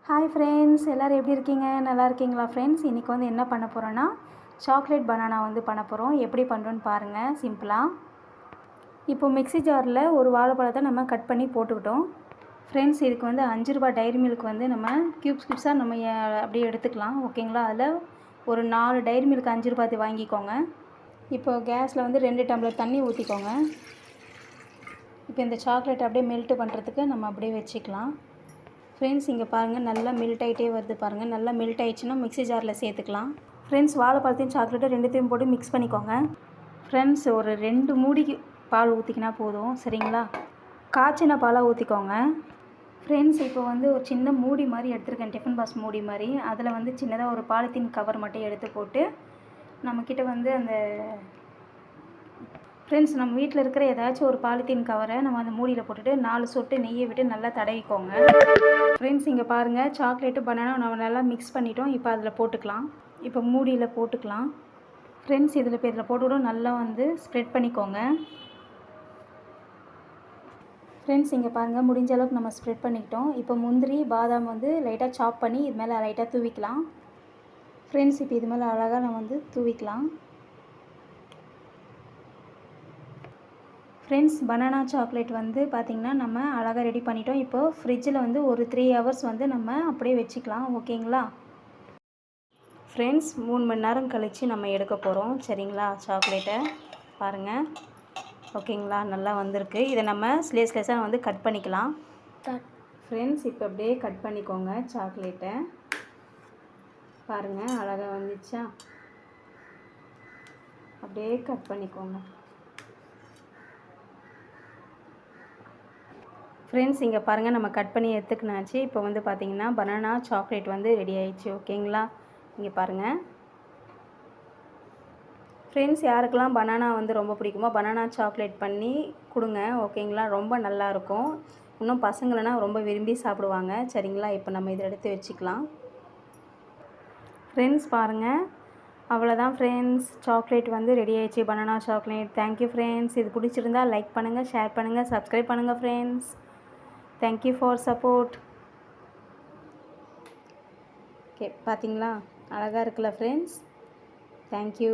Hi friends, எல்லோரும் எப்படி இருக்கீங்க? நல்லா இருக்கீங்களா ஃப்ரெண்ட்ஸ்? இன்றைக்கி வந்து என்ன பண்ண போகிறோன்னா சாக்லேட் பனானா வந்து பண்ண போகிறோம். எப்படி பண்ணுறோன்னு பாருங்கள் சிம்பிளாக. இப்போ மிக்ஸி ஜாரில் ஒரு வாழைப்பழத்தை நம்ம கட் பண்ணி போட்டுக்கிட்டோம். ஃப்ரெண்ட்ஸ், இதுக்கு வந்து 5 ரூபா டைரி மில்க் வந்து நம்ம க்யூப்ஸாக நம்ம அப்படியே எடுத்துக்கலாம். ஓகேங்களா? அதில் ஒரு 4 டைரி மில்க் 5 ரூபாய்க்கு வாங்கிக்கோங்க. இப்போ கேஸில் வந்து 2 டம்ளர் தண்ணி ஊற்றிக்கோங்க. இப்போ இந்த சாக்லேட் அப்படியே மெல்ட்டு பண்ணுறதுக்கு நம்ம அப்படியே வச்சுக்கலாம். ஃப்ரெண்ட்ஸ், இங்கே பாருங்கள், நல்லா மெல்ட் ஆகிட்டே வருது பாருங்கள். நல்லா மெல்ட் ஆகிடுச்சுன்னா மிக்ஸி ஜாரில் சேர்த்துக்கலாம். ஃப்ரெண்ட்ஸ், வாழைப்பழத்தையும் சாக்லேட்டும் ரெண்டுத்தையும் போட்டு மிக்ஸ் பண்ணிக்கோங்க. ஃப்ரெண்ட்ஸ், ஒரு 2 மூடிக்கு பால் ஊற்றிக்கினா போதும். சரிங்களா? காய்ச்சின பாலாக ஊற்றிக்கோங்க. ஃப்ரெண்ட்ஸ், இப்போ வந்து ஒரு சின்ன மூடி மாதிரி எடுத்துருக்கேன், டிஃபன் பாக்ஸ் மூடி மாதிரி. அதில் வந்து சின்னதாக ஒரு பாலித்தீன் கவர் மட்டும் எடுத்து போட்டு நம்மக்கிட்ட வந்து அந்த ஃப்ரெண்ட்ஸ், நம்ம வீட்டில் இருக்கிற ஏதாச்சும் ஒரு பாலித்தீன் கவரை நம்ம அந்த மூடியில் போட்டுட்டு 4 சொட்டு நெய்யை விட்டு நல்லா தடவிக்கோங்க. ஃப்ரெண்ட்ஸ், இங்கே பாருங்கள், சாக்லேட்டு பனானா நம்ம நல்லா மிக்ஸ் பண்ணிட்டோம். இப்போ அதில் போட்டுக்கலாம். இப்போ மூடியில் போட்டுக்கலாம். ஃப்ரெண்ட்ஸ், இதில் போட்டுவிடும் நல்லா வந்து ஸ்ப்ரெட் பண்ணிக்கோங்க. ஃப்ரெண்ட்ஸ், இங்கே பாருங்கள், முடிஞ்ச அளவுக்கு நம்ம ஸ்ப்ரெட் பண்ணிக்கிட்டோம். இப்போ முந்திரி பாதாம் வந்து லைட்டாக சாப் பண்ணி இது மேலே லைட்டாக தூவிக்கலாம். ஃப்ரெண்ட்ஸ், இப்போ இது மேலே அழகாக நம்ம வந்து தூவிக்கலாம். ஃப்ரெண்ட்ஸ், பனானா சாக்லேட் வந்து பார்த்திங்கன்னா நம்ம அழகாக ரெடி பண்ணிட்டோம். இப்போது ஃப்ரிட்ஜில் வந்து ஒரு 3 ஹவர்ஸ் வந்து நம்ம அப்படியே வச்சுக்கலாம். ஓகேங்களா? ஃப்ரெண்ட்ஸ், 3 மணி நேரம் கழித்து நம்ம எடுக்க போகிறோம். சரிங்களா? சாக்லேட்டை பாருங்கள். ஓகேங்களா? நல்லா வந்திருக்கு. இதை நம்ம ஸ்லேஸாக வந்து கட் பண்ணிக்கலாம். ஃப்ரெண்ட்ஸ், இப்போ அப்படியே கட் பண்ணிக்கோங்க சாக்லேட்டை. பாருங்கள், அழகாக வந்துச்சா? அப்படியே கட் பண்ணிக்கோங்க. ஃப்ரெண்ட்ஸ், இங்கே பாருங்கள், நம்ம கட் பண்ணி எடுத்துக்கினாச்சு. இப்போ வந்து பார்த்திங்கன்னா பனானா சாக்லேட் வந்து ரெடி ஆயிடுச்சு. ஓகேங்களா? இங்கே பாருங்கள். ஃப்ரெண்ட்ஸ், யாருக்கெல்லாம் பனானா வந்து ரொம்ப பிடிக்குமோ பனானா சாக்லேட் பண்ணி கொடுங்க. ஓகேங்களா? ரொம்ப நல்லாயிருக்கும். இன்னும் பசங்களெலாம் ரொம்ப விரும்பி சாப்பிடுவாங்க. சரிங்களா? இப்போ நம்ம இதை எடுத்து வச்சுக்கலாம். ஃப்ரெண்ட்ஸ், பாருங்கள், அவ்வளோதான் ஃப்ரெண்ட்ஸ், சாக்லேட் வந்து ரெடி ஆயிடுச்சு, பனானா சாக்லேட். Thank you friends. இது பிடிச்சிருந்தா லைக் பண்ணுங்கள், ஷேர் பண்ணுங்கள், சப்ஸ்கிரைப் பண்ணுங்கள் friends. Thank you for support. Okay, பார்த்தீங்களா? அழகாக இருக்குல்ல ஃப்ரெண்ட்ஸ்? தேங்க்யூ.